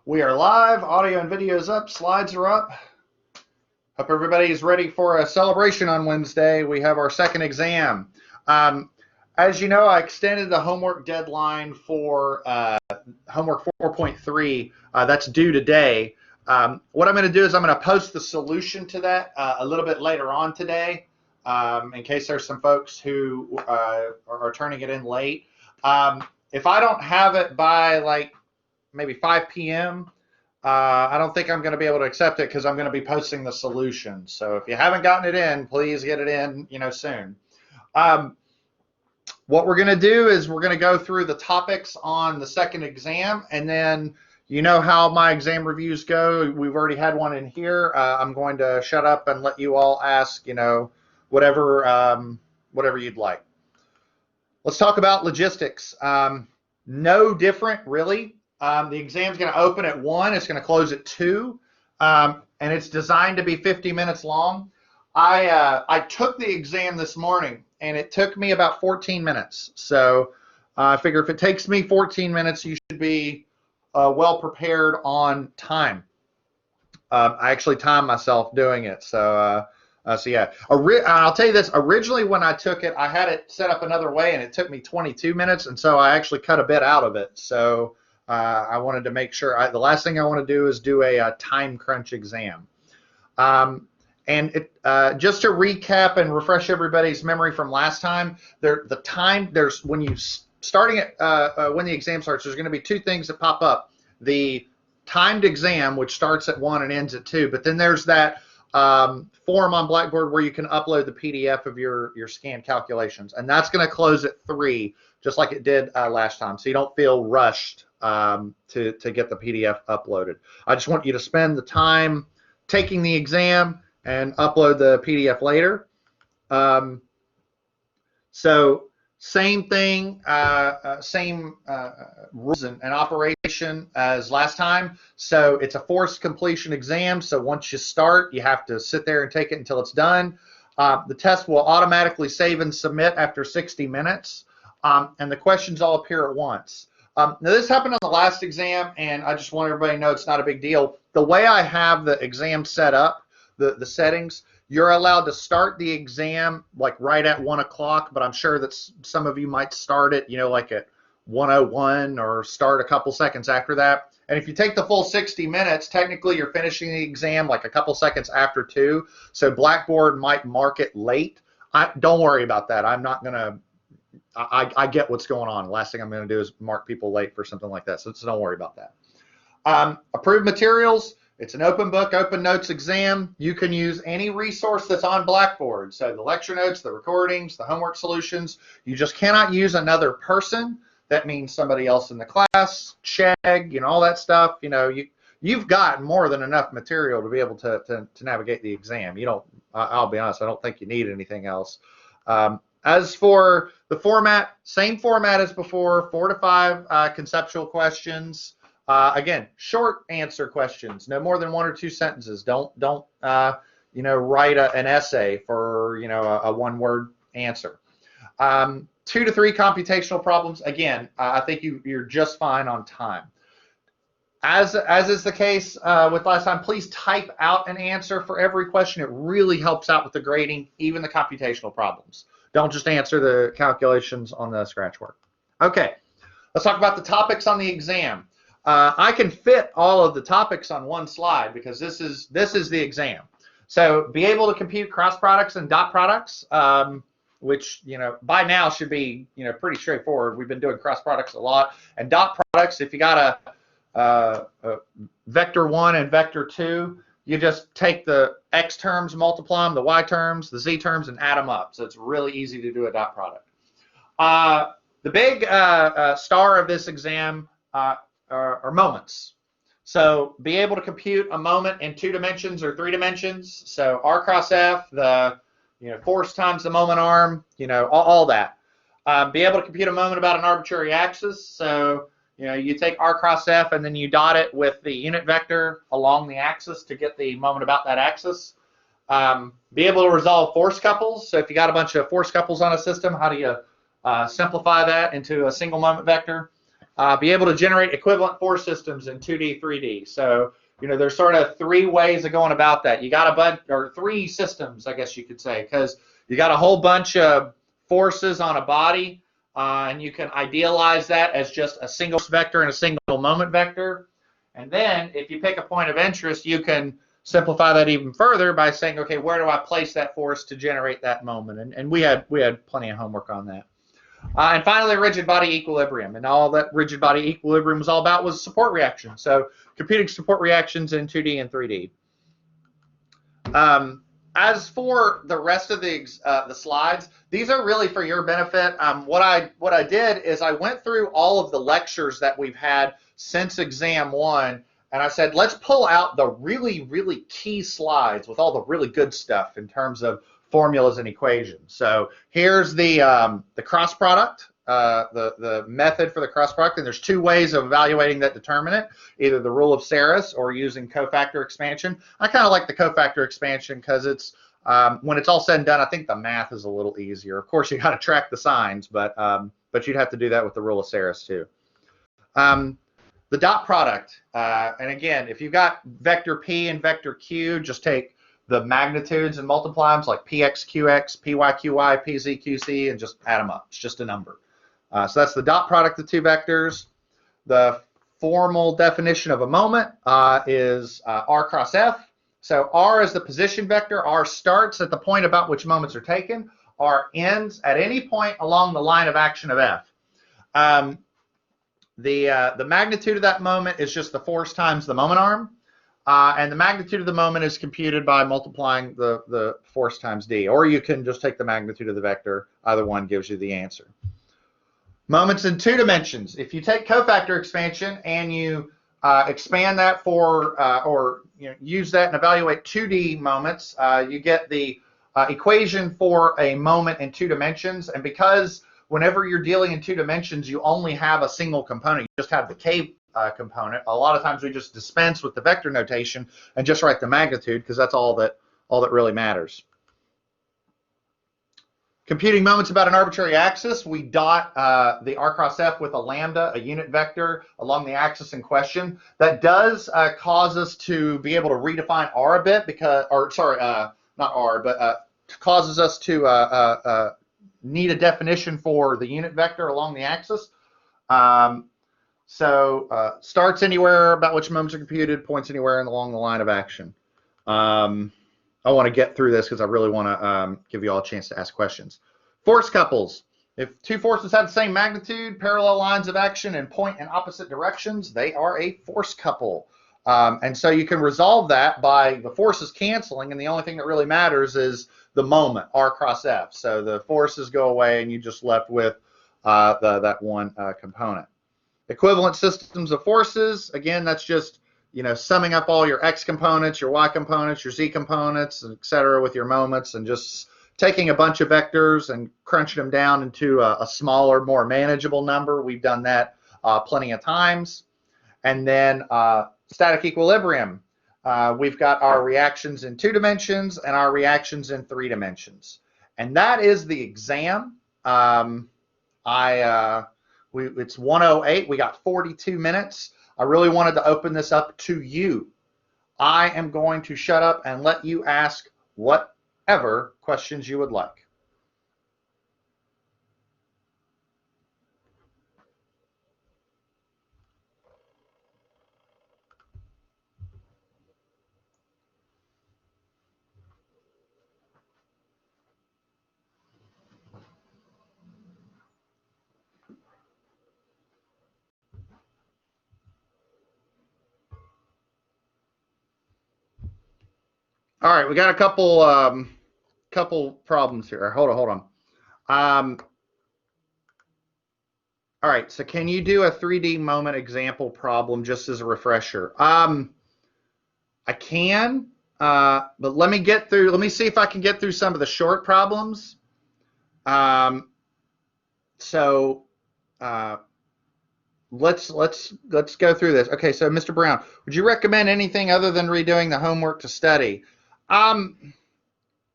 We are live, audio and video is up, slides are up. Hope everybody is ready for a celebration on Wednesday. We have our second exam. As you know, I extended the homework deadline for homework 4.3. That's due today. What I'm going to do is I'm going to post the solution to that a little bit later on today, in case there's some folks who are turning it in late. If I don't have it by like maybe 5 p.m., I don't think I'm going to be able to accept it because I'm going to be posting the solution. So if you haven't gotten it in, please get it in, soon. What we're going to do is we're going to go through the topics on the second exam, and then you know how my exam reviews go. We've already had one in here. I'm going to shut up and let you all ask, whatever you'd like. Let's talk about logistics. No different, really. The exam's going to open at 1. It's going to close at 2, and it's designed to be 50 minutes long. I took the exam this morning, and it took me about 14 minutes. So I figure if it takes me 14 minutes, you should be well prepared on time. I actually timed myself doing it. So yeah. I'll tell you this. Originally, when I took it, I had it set up another way, and it took me 22 minutes, and so I actually cut a bit out of it. So I wanted to make sure. The last thing I want to do is do a time crunch exam. And just to recap and refresh everybody's memory from last time, when the exam starts, there's going to be 2 things that pop up: the timed exam, which starts at 1 and ends at 2, but then there's that form on Blackboard where you can upload the PDF of your scanned calculations, and that's going to close at 3, just like it did last time, so you don't feel rushed to get the PDF uploaded. I just want you to spend the time taking the exam and upload the PDF later. So same thing, same rules and operation as last time. So it's a forced completion exam. So once you start, you have to sit there and take it until it's done. The test will automatically save and submit after 60 minutes. And the questions all appear at once. Now this happened on the last exam, and I just want everybody to know it's not a big deal. The way I have the exam set up, the settings, you're allowed to start the exam like right at 1 o'clock, but I'm sure that some of you might start it, like at 1:01 or start a couple seconds after that. And if you take the full 60 minutes, technically you're finishing the exam like a couple seconds after 2. So Blackboard might mark it late. Don't worry about that. I'm not going to. I get what's going on. The last thing I'm going to do is mark people late for something like that. So don't worry about that. Approved materials. It's an open book, open notes exam. You can use any resource that's on Blackboard. So the lecture notes, the recordings, the homework solutions. You just cannot use another person. That means somebody else in the class, Chegg, all that stuff. You've got more than enough material to be able to navigate the exam. I'll be honest, I don't think you need anything else. As for the format, same format as before, 4 to 5 conceptual questions. Again, short answer questions, no more than 1 or 2 sentences. Don't write an essay for a 1-word answer. 2 to 3 computational problems. Again, I think you're just fine on time. As is the case with last time, please type out an answer for every question. It really helps out with the grading, even the computational problems. Don't just answer the calculations on the scratch work. Okay, let's talk about the topics on the exam. I can fit all of the topics on one slide because this is the exam. So be able to compute cross products and dot products, which by now should be pretty straightforward. We've been doing cross products a lot, and dot products. If you got a vector 1 and vector 2, you just take the x terms, multiply them, the y terms, the z terms, and add them up. So it's really easy to do a dot product. The big star of this exam are moments. So be able to compute a moment in 2 dimensions or 3 dimensions. So r cross f, the force times the moment arm, all that. Be able to compute a moment about an arbitrary axis. So you take r cross f and then you dot it with the unit vector along the axis to get the moment about that axis. Be able to resolve force couples. So if you got a bunch of force couples on a system, how do you simplify that into a single moment vector? be able to generate equivalent force systems in 2D, 3D. So, there's sort of three ways of going about that. You got a bunch, or three systems, I guess you could say, because you got a whole bunch of forces on a body, and you can idealize that as just a single vector and a single moment vector. And then if you pick a point of interest, you can simplify that even further by saying, okay, where do I place that force to generate that moment? And we had plenty of homework on that. And finally, rigid body equilibrium. And all that rigid body equilibrium was all about was support reaction. So computing support reactions in 2D and 3D. As for the rest of the slides, these are really for your benefit. What I did is I went through all of the lectures that we've had since exam 1, and I said, let's pull out the really, really key slides with all the really good stuff in terms of formulas and equations. So here's the cross product, the method for the cross product, and there's two ways of evaluating that determinant, either the rule of Serres or using cofactor expansion. I kind of like the cofactor expansion because it's when it's all said and done, I think the math is a little easier. Of course, you got to track the signs, but you'd have to do that with the rule of Serres too. The dot product, and again, if you've got vector P and vector Q, just take the magnitudes and multiply them, like px, qx, py, qy, pz, qc, and just add them up. It's just a number. So that's the dot product of two vectors. The formal definition of a moment is r cross f. So r is the position vector. R starts at the point about which moments are taken. R ends at any point along the line of action of f. The magnitude of that moment is just the force times the moment arm. And the magnitude of the moment is computed by multiplying the force times d. Or you can just take the magnitude of the vector. Either one gives you the answer. Moments in 2 dimensions. If you take cofactor expansion and you expand that for, or use that and evaluate 2D moments, you get the equation for a moment in 2 dimensions. And because whenever you're dealing in 2 dimensions, you only have a single component. You just have the k component. A lot of times we just dispense with the vector notation and just write the magnitude because that's all that really matters. Computing moments about an arbitrary axis, we dot the r cross f with a lambda, a unit vector, along the axis in question. That does cause us to be able to redefine r a bit because, or sorry, not r, but causes us to need a definition for the unit vector along the axis. So starts anywhere about which moments are computed, points anywhere along the line of action. I want to get through this because I really want to give you all a chance to ask questions. Force couples. If two forces have the same magnitude, parallel lines of action, and point in opposite directions, they are a force couple. And so you can resolve that by the forces canceling, and the only thing that really matters is the moment, r cross f. So the forces go away, and you're just left with that one component. Equivalent systems of forces, again, that's just summing up all your x components, your y components, your z components, et cetera, with your moments, and just taking a bunch of vectors and crunching them down into a smaller, more manageable number. We've done that plenty of times. And then static equilibrium. We've got our reactions in 2 dimensions and our reactions in 3 dimensions. And that is the exam. It's 1:08. We got 42 minutes. I really wanted to open this up to you. I am going to shut up and let you ask whatever questions you would like. All right, we got a couple problems here. Hold on. All right, so can you do a 3D moment example problem just as a refresher? I can, but let me see if I can get through some of the short problems. Let's go through this. Okay, so Mr. Brown, would you recommend anything other than redoing the homework to study? I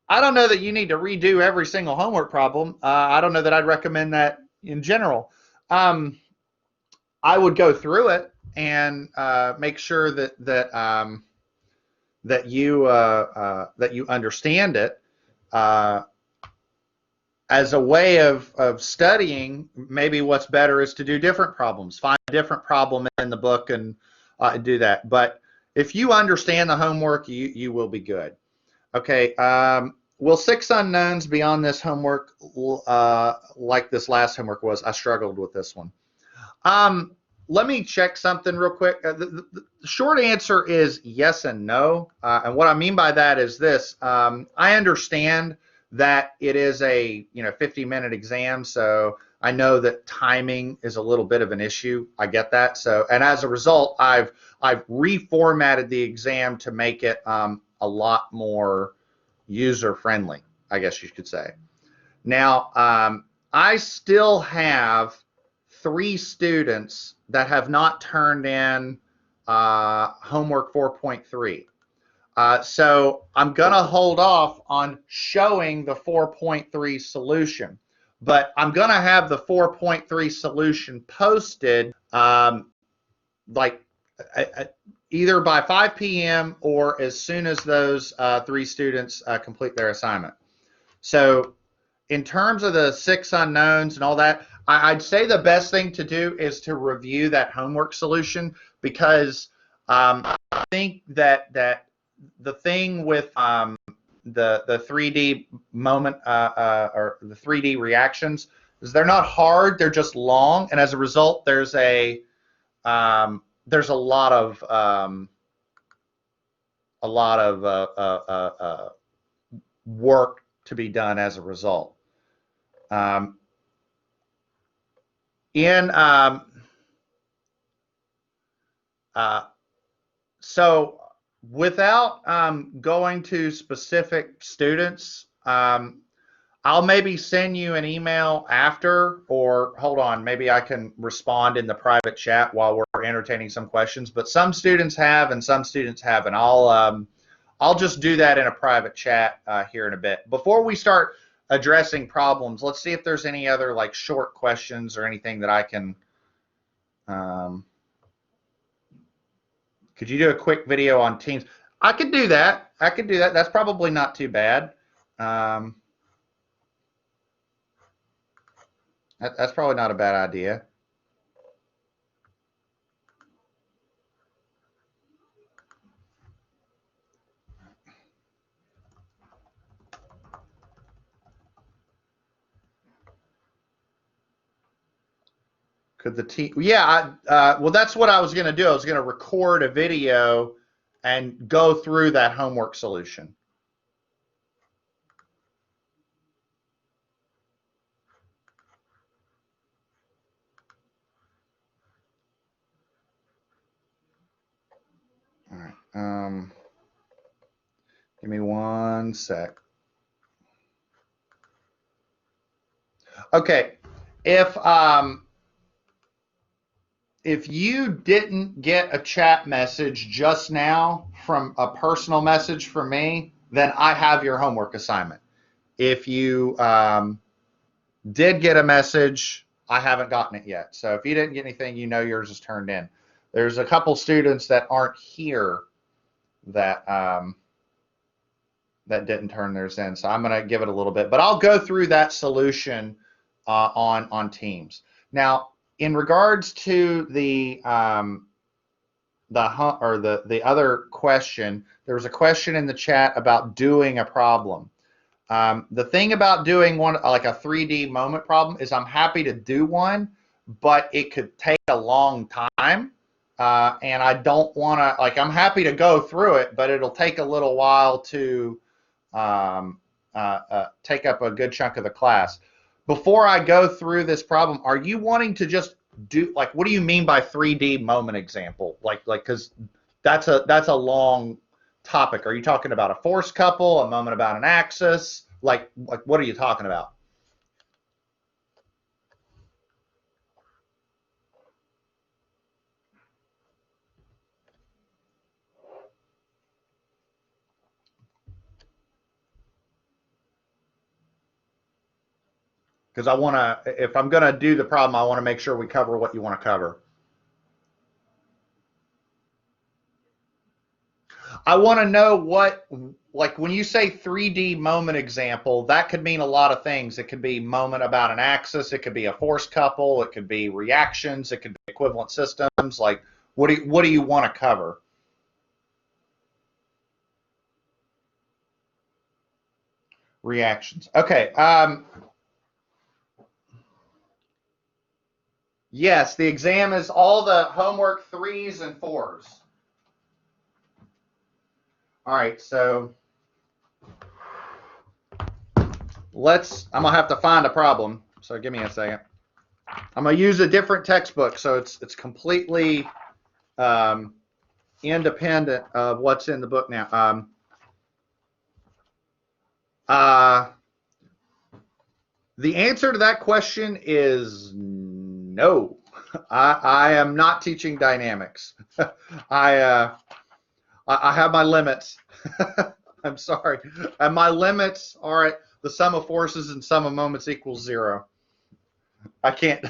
don't know that you need to redo every single homework problem. I don't know that I'd recommend that in general. I I would go through it and make sure that you understand it. As a way of studying, maybe what's better is to do different problems, find a different problem in the book and do that. But if you understand the homework, you will be good. Okay. Will six unknowns be on this homework like this last homework was? I struggled with this one. Let me check something real quick. The short answer is yes and no. And what I mean by that is this. I understand that it is a 50-minute exam, so I know that timing is a little bit of an issue. I get that. So, and as a result, I've reformatted the exam to make it a lot more user friendly, I guess you could say. Now, I still have 3 students that have not turned in homework 4.3. So I'm going to hold off on showing the 4.3 solution, but I'm going to have the 4.3 solution posted like either by 5 p.m. or as soon as those 3 students complete their assignment. So in terms of the 6 unknowns and all that, I'd say the best thing to do is to review that homework solution, because I think that the thing with the 3D moment or the 3D reactions is they're not hard, they're just long, and as a result, there's a lot of work to be done as a result. So without going to specific students, I'll maybe send you an email after, or hold on, maybe I can respond in the private chat while we're entertaining some questions. But some students have and some students haven't. I'll just do that in a private chat here in a bit. Before we start addressing problems, let's see if there's any other like short questions or anything that I can. Could you do a quick video on Teams? I could do that. I could do that. That's probably not too bad. That's probably not a bad idea. Could the team? Yeah. Well, that's what I was going to do. I was going to record a video and go through that homework solution. All right. Give me one sec. Okay. If you didn't get a chat message just now from a personal message from me, then I have your homework assignment. If you did get a message, I haven't gotten it yet. So if you didn't get anything, you know yours is turned in. There's a couple students that aren't here that that didn't turn theirs in. So I'm going to give it a little bit, but I'll go through that solution on Teams. Now, in regards to the other question, there was a question in the chat about doing a problem. The thing about doing one like a 3D moment problem is I'm happy to do one, but it could take a long time. And I don't want to, like, I'm happy to go through it, but it'll take a little while to take up a good chunk of the class. Before I go through this problem, are you wanting to just do, like, what do you mean by 3D moment example? Like, because that's a long topic. Are you talking about a force couple, a moment about an axis? Like what are you talking about? Because I want to, if I'm going to do the problem, I want to make sure we cover what you want to cover. I want to know what, like when you say 3D moment example, that could mean a lot of things. It could be moment about an axis, it could be a force couple, it could be reactions, it could be equivalent systems. Like, what do you want to cover? Reactions. Okay. Yes, the exam is all the homework 3s and 4s. All right, so I'm gonna have to find a problem. So give me a second. I'm gonna use a different textbook, so it's completely independent of what's in the book now. The answer to that question is no. I am not teaching dynamics. I have my limits. I'm sorry. And my limits are at the sum of forces and sum of moments equals 0. I can't.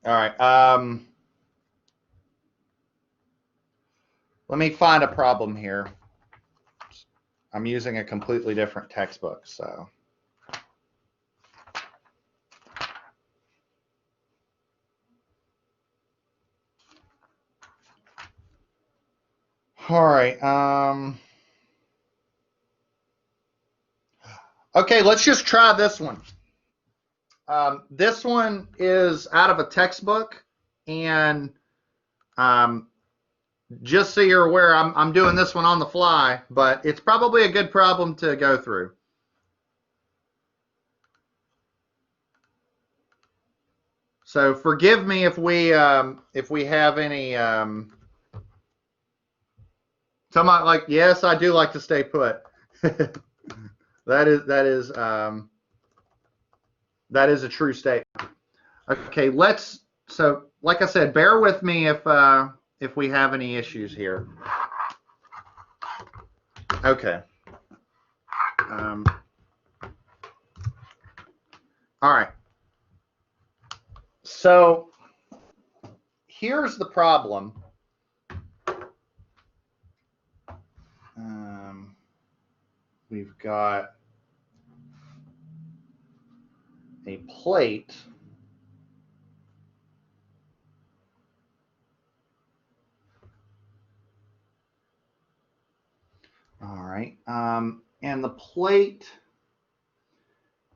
All right. Let me find a problem here. I'm using a completely different textbook, so. All right. Okay, let's just try this one. This one is out of a textbook, and just so you're aware, I'm doing this one on the fly, but it's probably a good problem to go through. So forgive me if we have any. Somebody like, yes, I do like to stay put. that is a true statement. Okay, so like I said, bear with me if we have any issues here. Okay. All right. So here's the problem. We've got a plate. All right. And the plate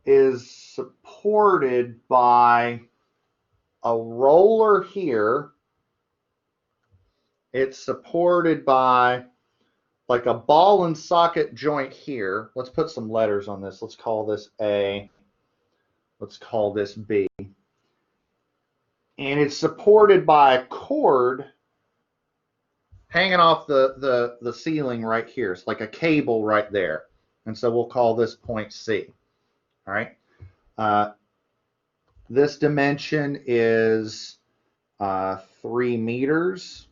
is supported by a roller here. It's supported by like a ball and socket joint here. Let's put some letters on this. Let's call this A. Let's call this B. And it's supported by a cord hanging off the ceiling right here. It's like a cable right there. And so we'll call this point C. All right. This dimension is 3 meters.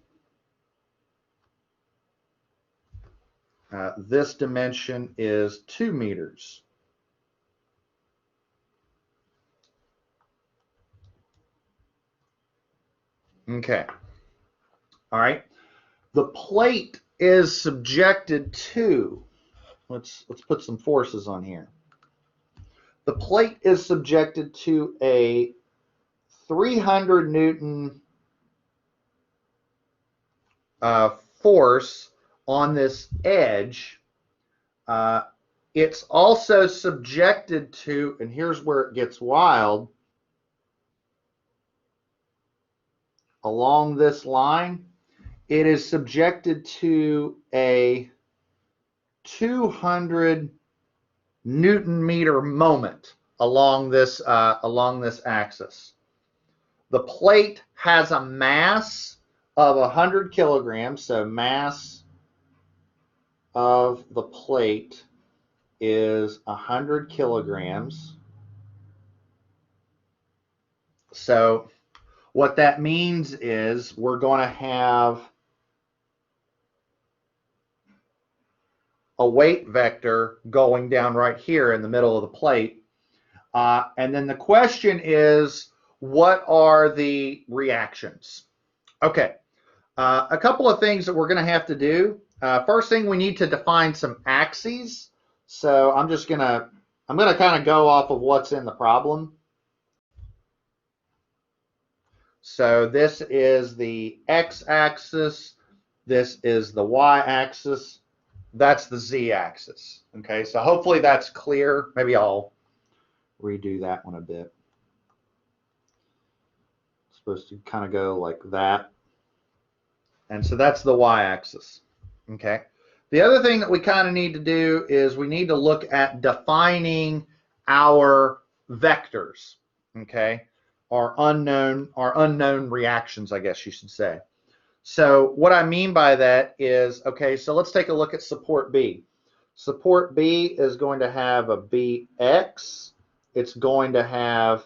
This dimension is 2 meters. Okay. All right. The plate is subjected to, let's put some forces on here. The plate is subjected to a 300 Newton force on this edge. It's also subjected to, and here's where it gets wild, along this line, it is subjected to a 200 Newton meter moment along this axis. The plate has a mass of 100 kilograms, so mass of the plate is 100 kilograms. So what that means is we're going to have a weight vector going down right here in the middle of the plate. And then the question is, what are the reactions? Okay, A couple of things that we're going to have to do. First thing, we need to define some axes. So I'm going to kind of go off of what's in the problem. So this is the x-axis. This is the y-axis. That's the z-axis. Okay, so hopefully that's clear. Maybe I'll redo that one a bit. It's supposed to kind of go like that. And so that's the y-axis. Okay. The other thing that we kind of need to do is we need to look at defining our vectors. Okay. Our unknown reactions, I guess you should say. So what I mean by that is, okay, so let's take a look at support B. Support B is going to have a BX, it's going to have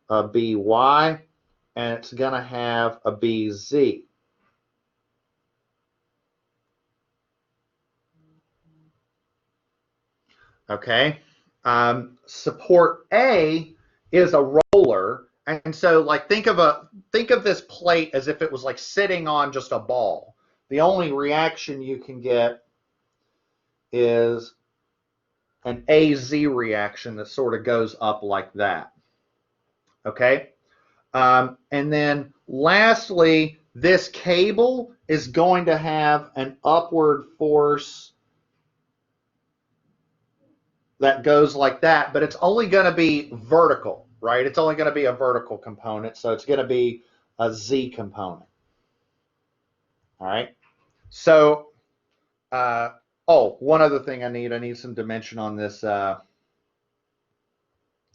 a BY, and it's going to have a BZ. Okay. Support A is a roller, and so like think of this plate as if it was like sitting on just a ball. The only reaction you can get is an AZ reaction that sort of goes up like that. Okay. And then lastly, this cable is going to have an upward force that goes like that, but it's only going to be vertical, right? It's only going to be a vertical component, so it's going to be a Z component. All right. So, oh, one other thing I need some dimension on this,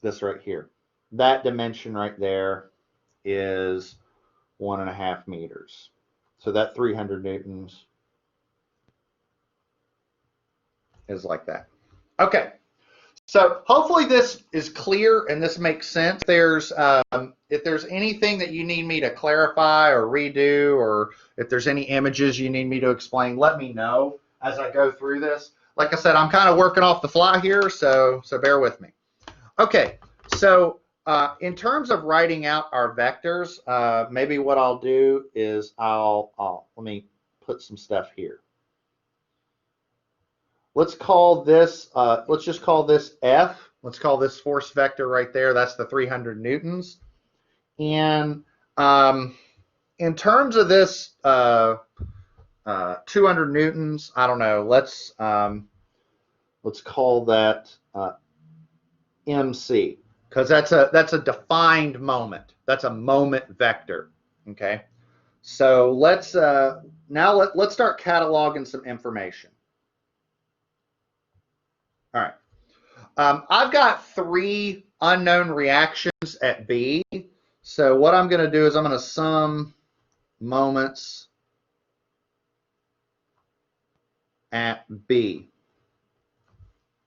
this right here. That dimension right there is 1.5 meters. So that 300 newtons is like that. Okay. So hopefully this is clear and this makes sense. If there's anything that you need me to clarify or redo, or if there's any images you need me to explain, let me know as I go through this. Like I said, I'm kind of working off the fly here, so bear with me. Okay, so in terms of writing out our vectors, maybe what I'll do is let me put some stuff here. Let's call this, let's just call this F. Let's call this force vector right there. That's the 300 newtons. And in terms of this 200 newtons, I don't know, let's call that MC, because that's a defined moment. That's a moment vector. Okay. So let's let's start cataloging some information. All right. I've got 3 unknown reactions at B. So what I'm going to do is I'm going to sum moments at B.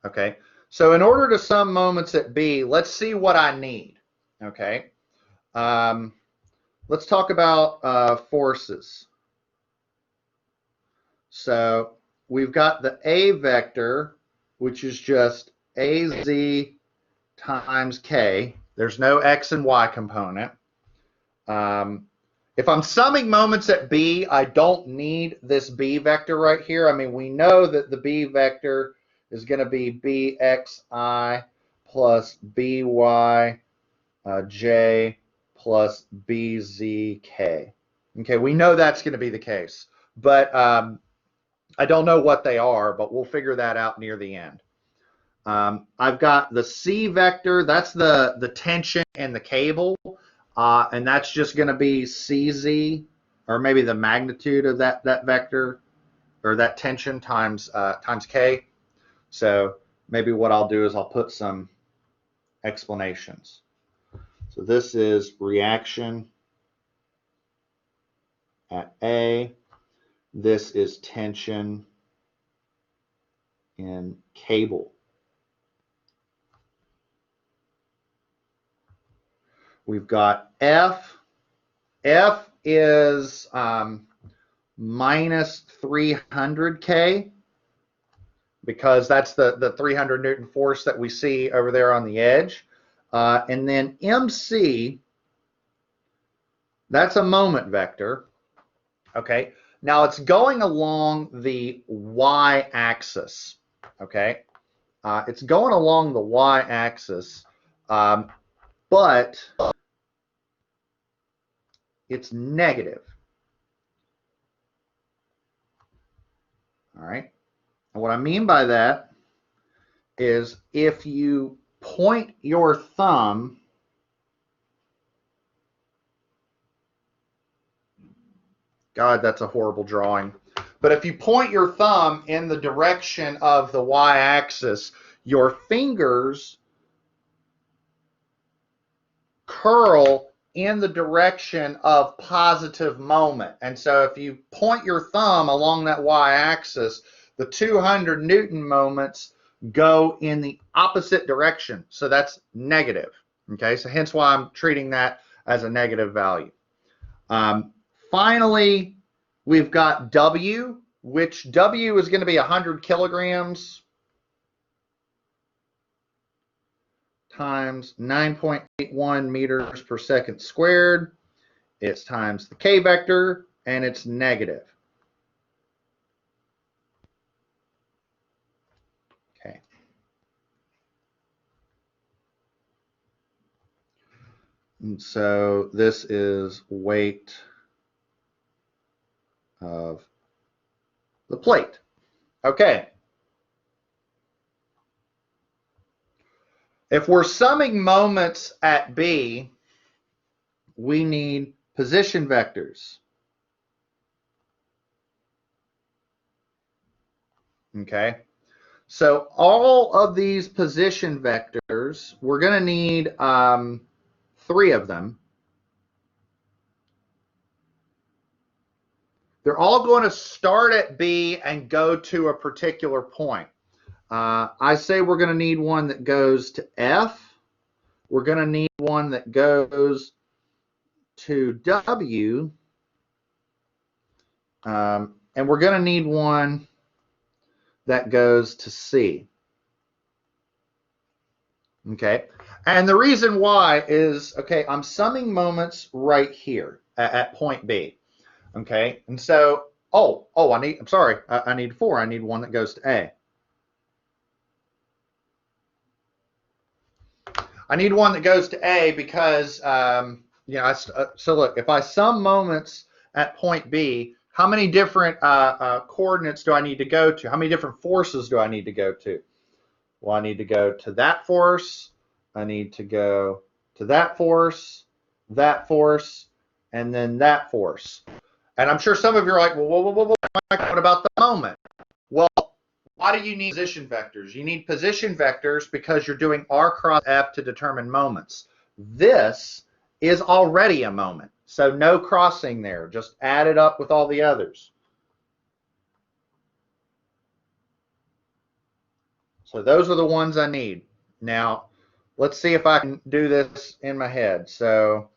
Okay. So in order to sum moments at B, let's see what I need. Okay. Let's talk about forces. So we've got the A vector, which is just AZ times K. There's no X and Y component. If I'm summing moments at B, I don't need this B vector right here. I mean, we know that the B vector is going to be BXI plus BY J plus BZK. Okay, we know that's going to be the case. But I don't know what they are, but we'll figure that out near the end. I've got the C vector, that's the tension in the cable, and that's just going to be CZ, or maybe the magnitude of that vector, or that tension times K. So maybe what I'll do is I'll put some explanations. So this is reaction at A. This is tension in cable. We've got F. F is minus 300K, because that's the 300 Newton force that we see over there on the edge. And then MC, that's a moment vector. Okay, now it's going along the y-axis. Okay, it's going along the y-axis, but it's negative. All right, and what I mean by that is if you point your thumb, God, that's a horrible drawing. But if you point your thumb in the direction of the y-axis, your fingers curl in the direction of positive moment. And so if you point your thumb along that y-axis, the 200 Newton moments go in the opposite direction. So that's negative. Okay, so hence why I'm treating that as a negative value. Finally, we've got W, which W is going to be 100 kilograms times 9.81 meters per second squared. It's times the K vector, and it's negative. Okay. And so this is weight of the plate. Okay. If we're summing moments at B, we need position vectors. Okay. So all of these position vectors, we're going to need 3 of them. They're all going to start at B and go to a particular point. I say we're going to need one that goes to F. We're going to need one that goes to W. And we're going to need one that goes to C. Okay. And the reason why is, okay, I'm summing moments right here at point B. Okay. And so, I'm sorry, I need 4. I need one that goes to A. I need one that goes to A because, so look, if I sum moments at point B, how many different coordinates do I need to go to? How many different forces do I need to go to? Well, I need to go to that force. I need to go to that force, and then that force. And I'm sure some of you are like, well, whoa, what about the moment? Well, why do you need position vectors? You need position vectors because you're doing R cross F to determine moments. This is already a moment, so no crossing there. Just add it up with all the others. So those are the ones I need. Now, let's see if I can do this in my head. So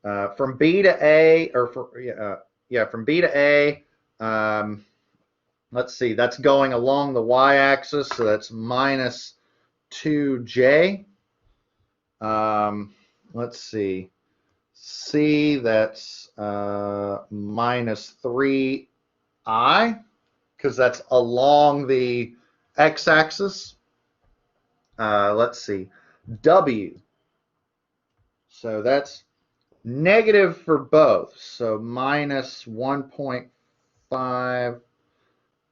from B to A, from B to A, let's see, that's going along the y-axis, so that's minus 2J. Let's see, C, that's minus 3I, because that's along the x-axis. Let's see, W. So that's negative for both. So minus 1.5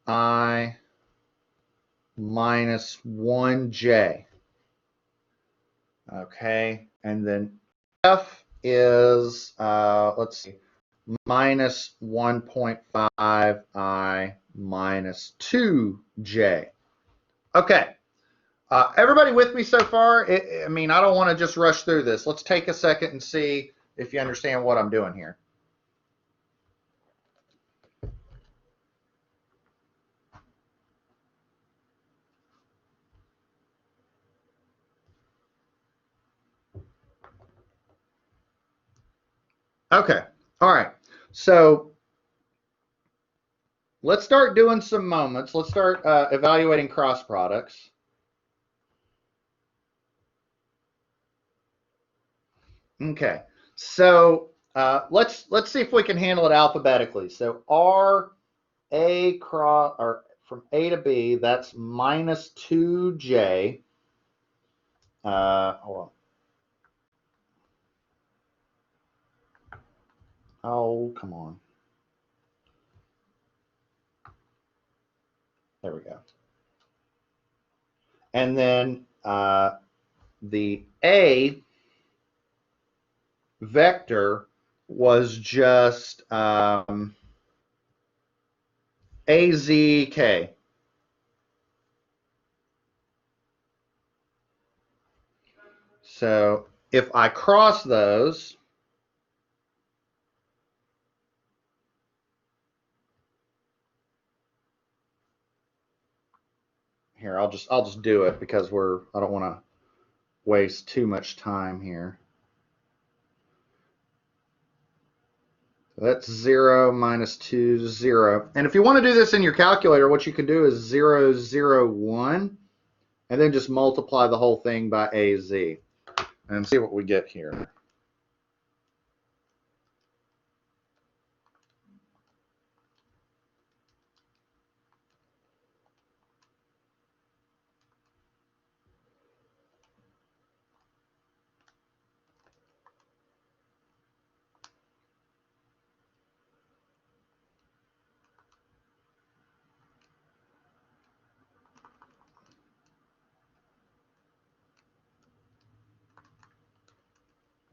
I minus 1J. Okay, and then F is, let's see, minus 1.5 I minus 2J. Okay. Everybody with me so far? I mean, I don't want to just rush through this. Let's take a second and see if you understand what I'm doing here. Okay. All right. So let's start doing some moments. Let's start evaluating cross products. Okay. So Let's see if we can handle it alphabetically. So R A cross, or from A to B, that's minus 2J. Hold on. Oh, come on. There we go. And then the A vector was just AZK. So if I cross those, here I'll just do it because I don't want to waste too much time here. So that's 0 minus 2, 0. And if you want to do this in your calculator, what you can do is 0, 0, 1, and then just multiply the whole thing by AZ and see what we get here.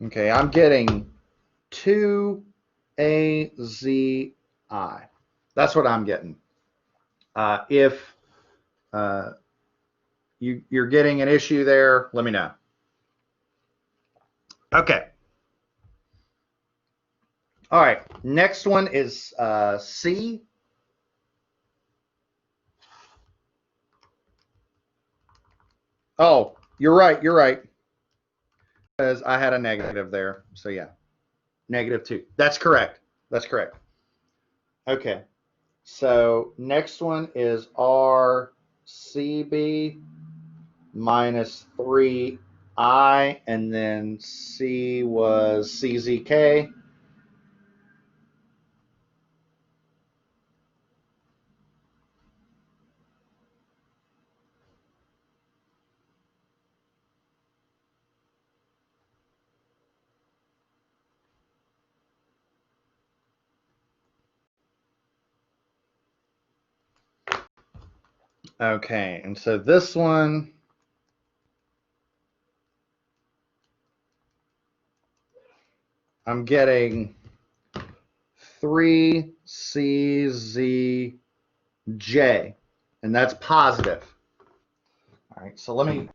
Okay, I'm getting 2AZI. That's what I'm getting. If you're getting an issue there, let me know. Okay. All right, next one is C. Oh, you're right, because I had a negative there. So yeah, -2. That's correct. That's correct. Okay, so next one is RCB minus 3I, and then C was CZK. Okay, and so this one, I'm getting 3CZJ, and that's positive. All right, so let me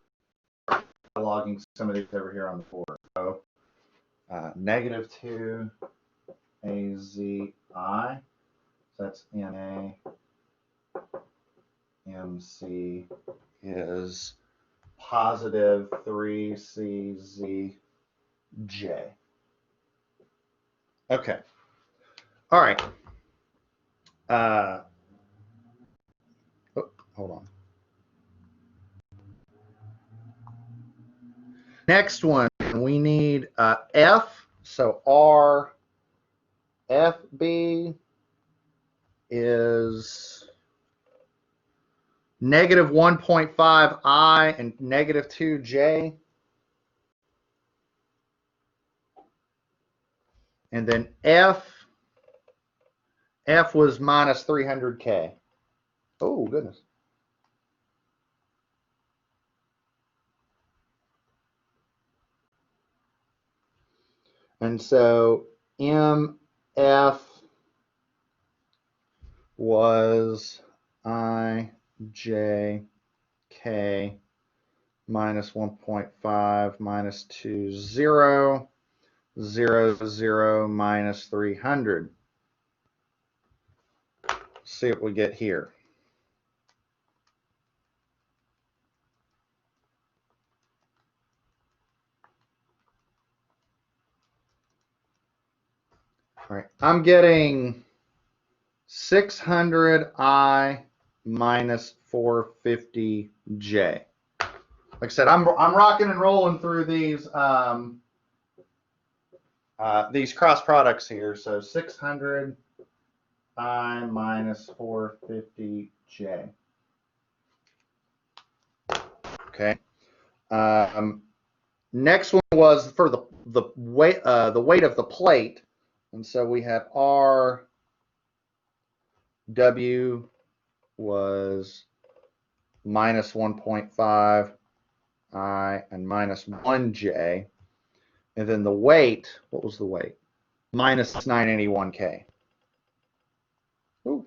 logging some of these over here on the board. So -2 AZI, so that's NA, MC is positive 3CZJ. Okay. All right. Hold on. Next one, we need F. So RFB is -1.5I and -2J. And then F was minus 300K. Oh, goodness. And so MF was IJK minus 1.5 minus 2, 0, 0, 0, minus 300. Let's see what we get here. All right, I'm getting 600I minus 450J. Like I said, I'm rocking and rolling through these these cross products here. So 600 I minus 450J. Okay. Next one was for the weight of the plate, and so we had RW was minus 1.5 I and minus 1J, and then the weight, what was the weight? Minus 981K. Ooh.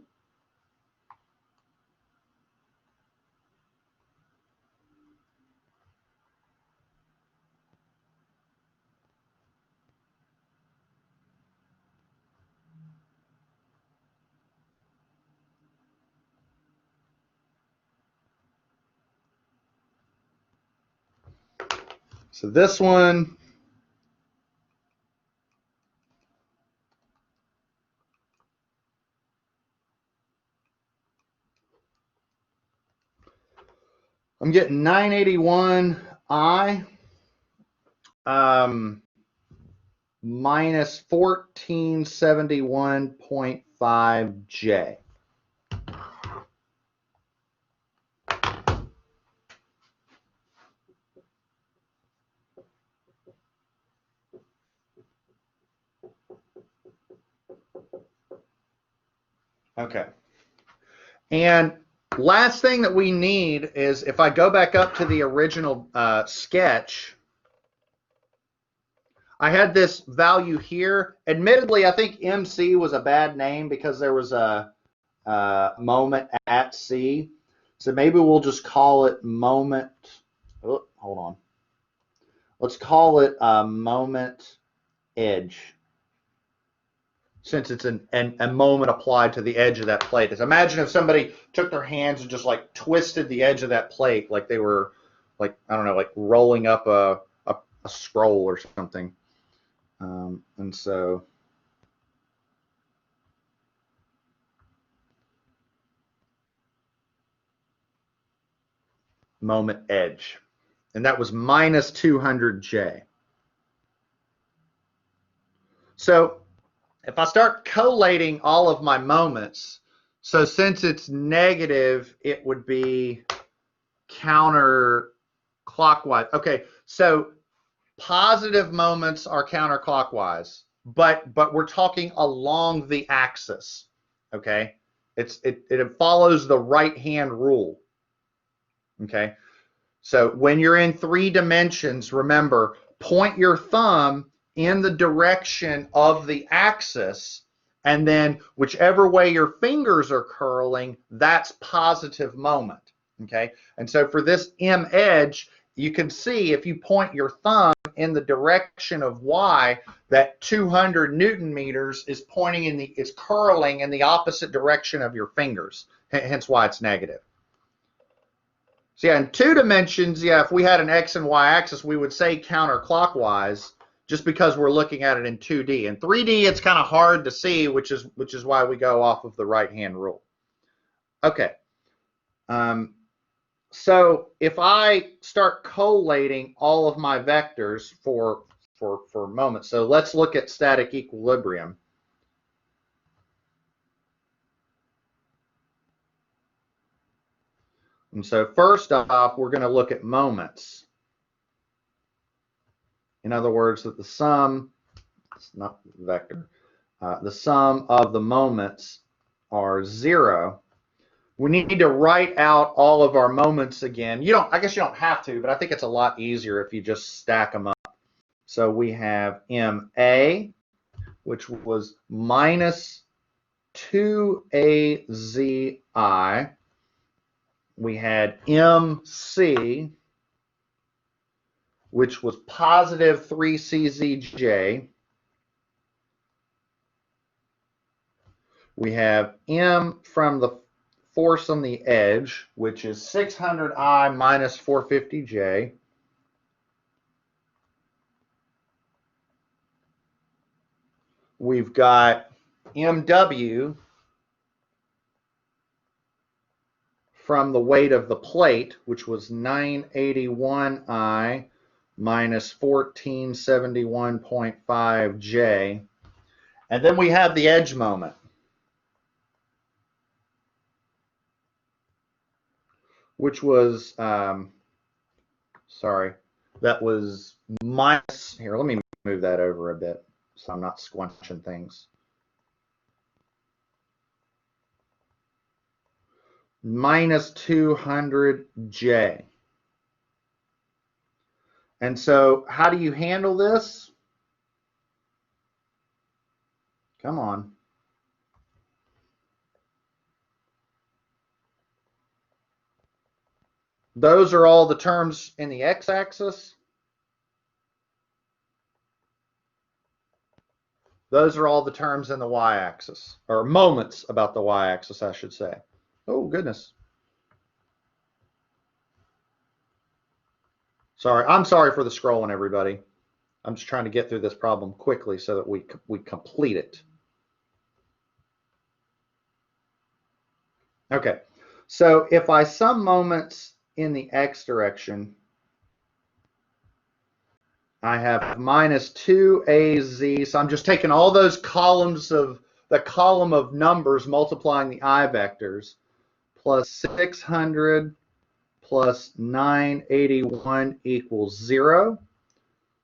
So this one, I'm getting 981 I minus 1471.5 J. Okay. And last thing that we need is, if I go back up to the original sketch, I had this value here. Admittedly, I think MC was a bad name because there was a moment at C. So maybe we'll just call it moment. Oh, hold on. Let's call it moment edge, since it's a moment applied to the edge of that plate. Imagine if somebody took their hands and just like twisted the edge of that plate like they were, like, I don't know, like rolling up a scroll or something. And so moment edge. And that was minus 200J. So if I start collating all of my moments, so since it's negative, it would be counterclockwise. Okay, so positive moments are counterclockwise, but we're talking along the axis. Okay, it follows the right hand rule. Okay, so when you're in 3 dimensions, remember, point your thumb in the direction of the axis, and then whichever way your fingers are curling, that's positive moment. Okay, and so for this M edge, you can see if you point your thumb in the direction of Y, that 200 Newton meters is pointing is curling in the opposite direction of your fingers, hence why it's negative. So yeah, in 2 dimensions, yeah, if we had an X and Y axis, we would say counterclockwise, just because we're looking at it in 2D. In 3D, it's kind of hard to see, which is why we go off of the right-hand rule. Okay. So if I start collating all of my vectors for moments, so let's look at static equilibrium. And so first off, we're going to look at moments. In other words, that the sum, it's not vector, the sum of the moments are 0. We need to write out all of our moments again. I guess you don't have to, but I think it's a lot easier if you just stack them up. So we have MA, which was minus 2AZI. We had MC, which was positive 3CZJ. We have M from the force on the edge, which is 600I minus 450J. We've got MW from the weight of the plate, which was 981I minus 1471.5J. And then we have the edge moment, which was, sorry, that was minus, here, let me move that over a bit so I'm not squunching things. Minus 200J. And so how do you handle this? Come on. Those are all the terms in the x-axis. Those are all the terms in the y-axis, or moments about the y-axis, I should say. Oh, goodness. Sorry, I'm sorry for the scrolling, everybody. I'm just trying to get through this problem quickly so that we complete it. Okay, so if I sum moments in the x direction, I have minus 2az, so I'm just taking all those columns of the column of numbers multiplying the I vectors, plus 600 plus 981 equals 0.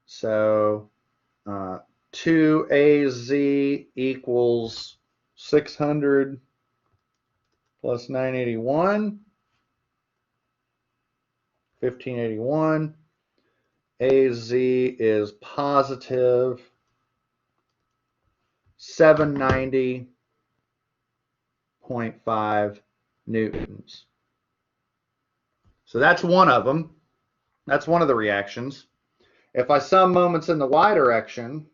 So 2az equals 600 plus 981, 1581. AZ is positive 790.5 newtons. So that's one of them. That's one of the reactions. If I sum moments in the y direction,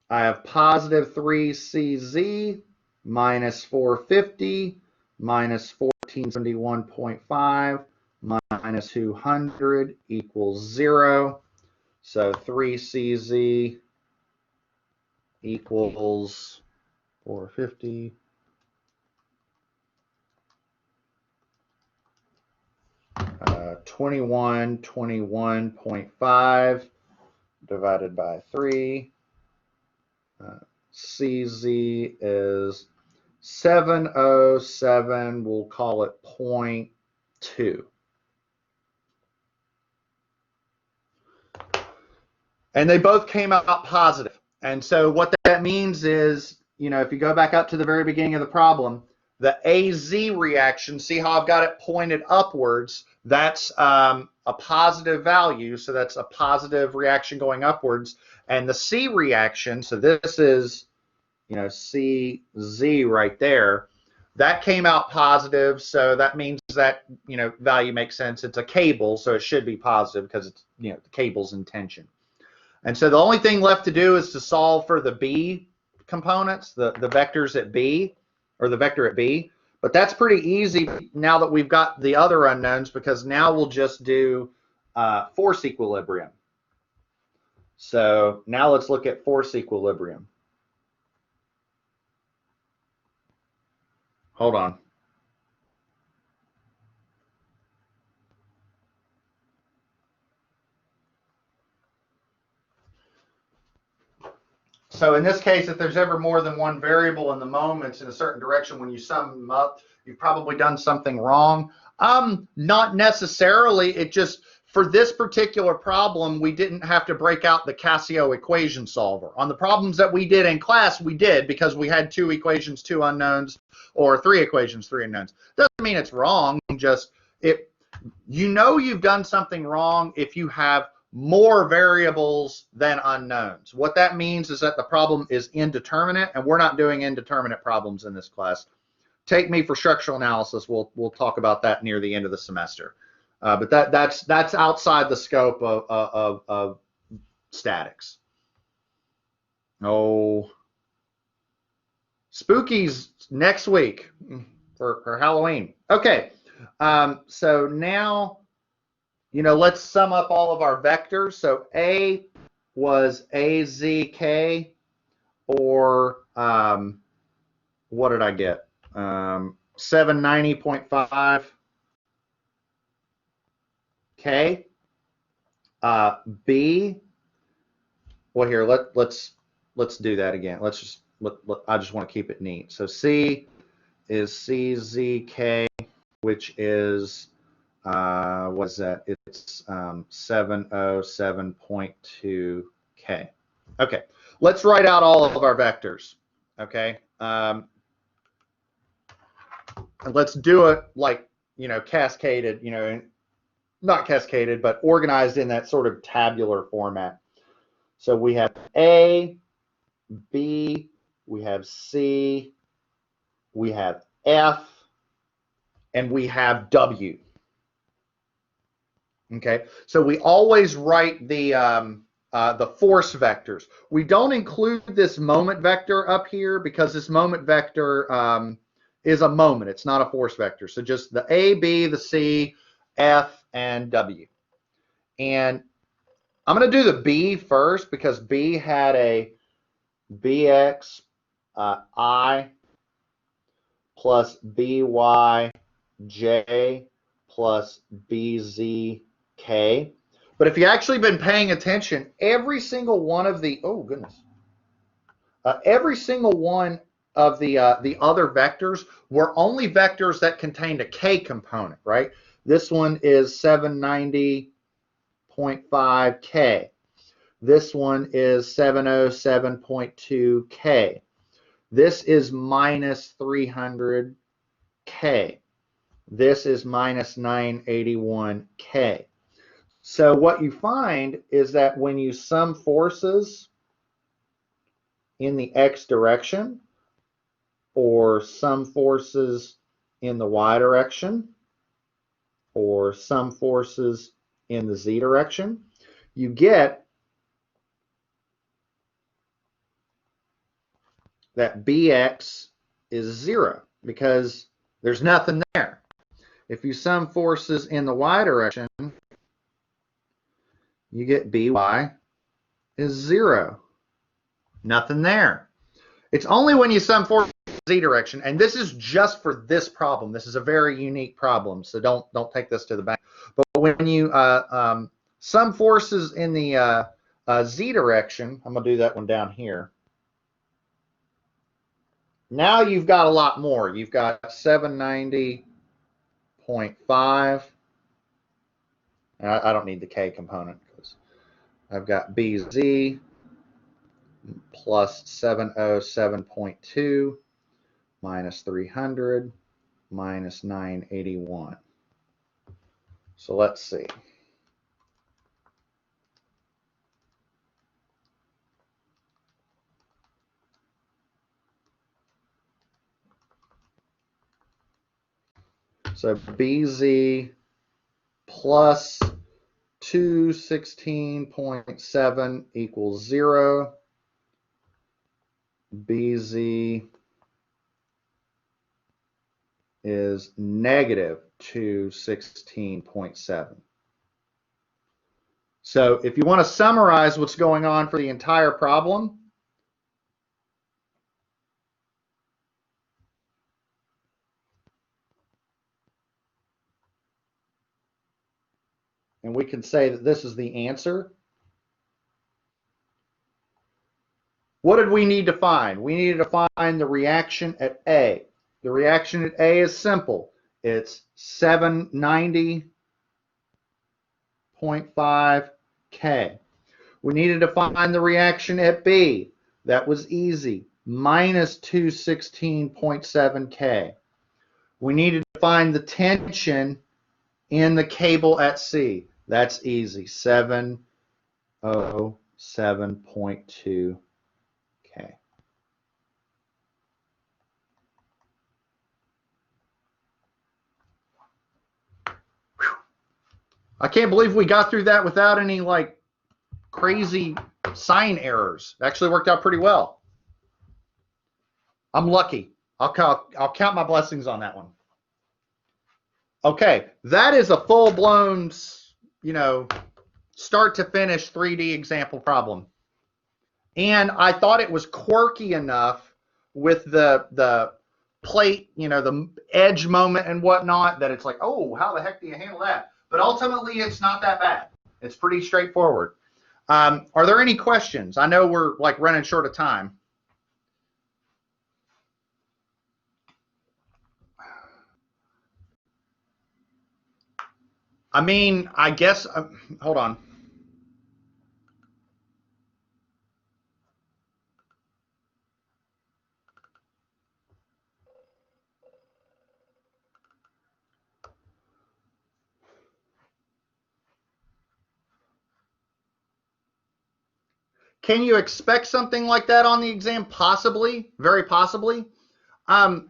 I have positive 3CZ minus 450 minus 1471.5 minus 200 equals 0. So 3CZ equals 450 21.5 divided by 3. CZ is 707, we'll call it 0.2. And they both came out positive. And so what that means is, you know, if you go back up to the very beginning of the problem, the AZ reaction, see how I've got it pointed upwards, that's a positive value, so that's a positive reaction going upwards. And the C reaction, so this is, you know, CZ right there, that came out positive, so that means that, you know, value makes sense. It's a cable, so it should be positive because it's, you know, the cable's in tension. And so the only thing left to do is to solve for the B components, the vectors at B, or the vector at B. But that's pretty easy now that we've got the other unknowns, because now we'll just do force equilibrium. So now let's look at force equilibrium. Hold on. So in this case, if there's ever more than one variable in the moments in a certain direction, when you sum them up, you've probably done something wrong. Not necessarily. It just, for this particular problem, we didn't have to break out the Casio equation solver. On the problems that we did in class, we did, because we had 2 equations, 2 unknowns, or 3 equations, 3 unknowns. Doesn't mean it's wrong. Just, you know you've done something wrong if you have more variables than unknowns. What that means is that the problem is indeterminate, and we're not doing indeterminate problems in this class. Take me for structural analysis. We'll talk about that near the end of the semester. But that's outside the scope of statics. Oh, spookies next week for Halloween. Okay, so now, you know, let's sum up all of our vectors. So A was AZK, or what did I get? 790.5 K. B. Well, here let's do that again. I just want to keep it neat. So C is CZK, which is what is that? It's 707.2 K. Okay, let's write out all of our vectors. Okay, and let's do it like, you know, cascaded, you know, not cascaded, but organized in that sort of tabular format. So we have A, B, we have C, we have F, and we have W. Okay, so we always write the force vectors. We don't include this moment vector up here because this moment vector is a moment. It's not a force vector. So just the A, B, the C, F, and W. And I'm going to do the B first because B had a Bx I plus Byj plus Bzk. But if you actually been paying attention, every single one of the, oh goodness, every single one of the other vectors were only vectors that contained a k component, right? This one is 790.5 K. This one is 707.2 K. This is minus 300 K. This is minus 981 K. So what you find is that when you sum forces in the x direction or sum forces in the y direction or sum forces in the z direction, you get that Bx is 0 because there's nothing there. If you sum forces in the y direction, you get By is 0. Nothing there. It's only when you sum forces in the z direction, and this is just for this problem. This is a very unique problem, so don't take this to the bank. But when you sum forces in the z direction, I'm going to do that one down here. Now you've got a lot more. You've got 790.5. I don't need the k component because I've got Bz plus 707.2 minus 300 minus 981. So let's see. So Bz plus 216.7 equals 0. Bz is negative 216.7. So if you want to summarize what's going on for the entire problem, and we can say that this is the answer. What did we need to find? We needed to find the reaction at A. The reaction at A is simple. It's 790.5 K. We needed to find the reaction at B. That was easy. Minus 216.7 K. We needed to find the tension in the cable at C. That's easy. 707.2 K. I can't believe we got through that without any like crazy sign errors. It actually worked out pretty well. I'm lucky. I'll count my blessings on that one. Okay, that is a full-blown, you know, start to finish 3D example problem. And I thought it was quirky enough with the plate, you know, the edge moment and whatnot, that it's like, oh, how the heck do you handle that? But ultimately, it's not that bad. It's pretty straightforward. Are there any questions? I know we're like running short of time. I mean, I guess, hold on. Can you expect something like that on the exam? Possibly, very possibly. Um,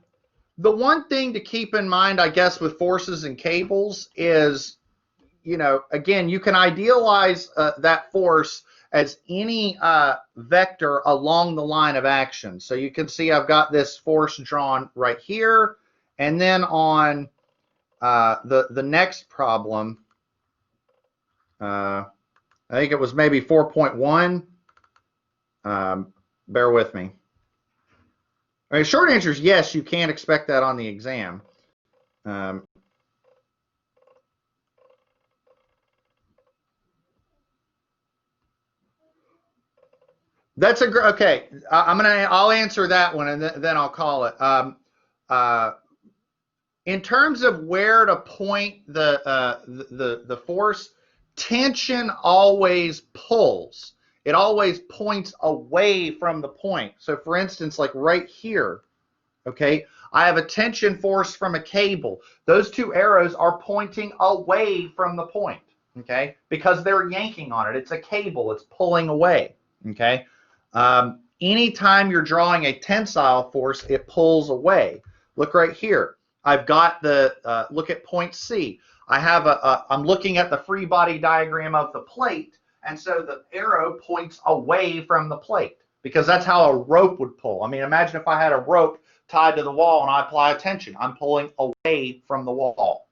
the one thing to keep in mind, I guess, with forces and cables is, you know, again, you can idealize that force as any vector along the line of action. So you can see I've got this force drawn right here, and then on the next problem, I think it was maybe 4.1. Bear with me. All right, short answer is yes, you can expect that on the exam. That's a great. Okay, I'll answer that one and then I'll call it. In terms of where to point the force, tension always pulls. It always points away from the point. So, for instance, like right here, okay, I have a tension force from a cable. Those two arrows are pointing away from the point, okay, because they're yanking on it. It's a cable. It's pulling away, okay. Anytime you're drawing a tensile force, it pulls away. Look right here. I've got the, look at point C. I have I'm looking at the free body diagram of the plate, and so the arrow points away from the plate because that's how a rope would pull. I mean, imagine if I had a rope tied to the wall and I apply a tension. I'm pulling away from the wall.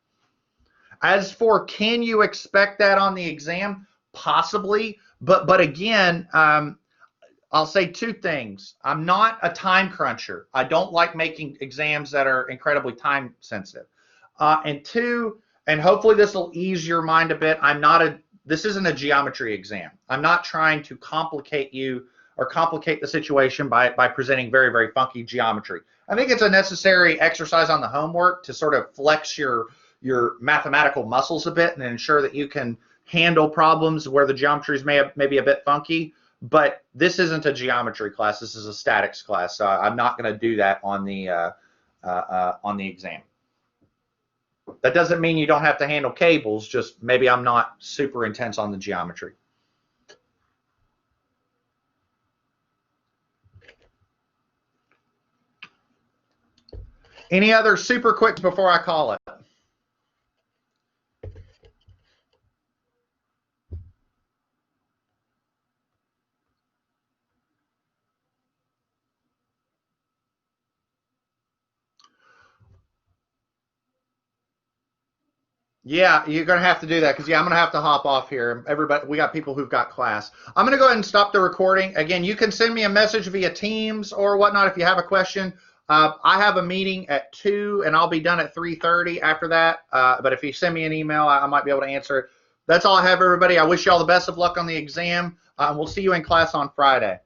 As for can you expect that on the exam? Possibly, but again, I'll say two things. I'm not a time cruncher. I don't like making exams that are incredibly time sensitive. And two, and hopefully this will ease your mind a bit, this isn't a geometry exam. I'm not trying to complicate you or complicate the situation by presenting very, very funky geometry. I think it's a necessary exercise on the homework to sort of flex your mathematical muscles a bit and ensure that you can handle problems where the geometries may be a bit funky. But this isn't a geometry class. This is a statics class. So I'm not going to do that on the exam. That doesn't mean you don't have to handle cables. Just maybe I'm not super intense on the geometry. Any other super quick before I call it? Yeah, you're going to have to do that because, yeah, I'm going to have to hop off here. Everybody, we got people who've got class. I'm going to go ahead and stop the recording. Again, you can send me a message via Teams or whatnot if you have a question. I have a meeting at 2, and I'll be done at 3:30 after that. But if you send me an email, I might be able to answer it. That's all I have, everybody. I wish you all the best of luck on the exam. We'll see you in class on Friday.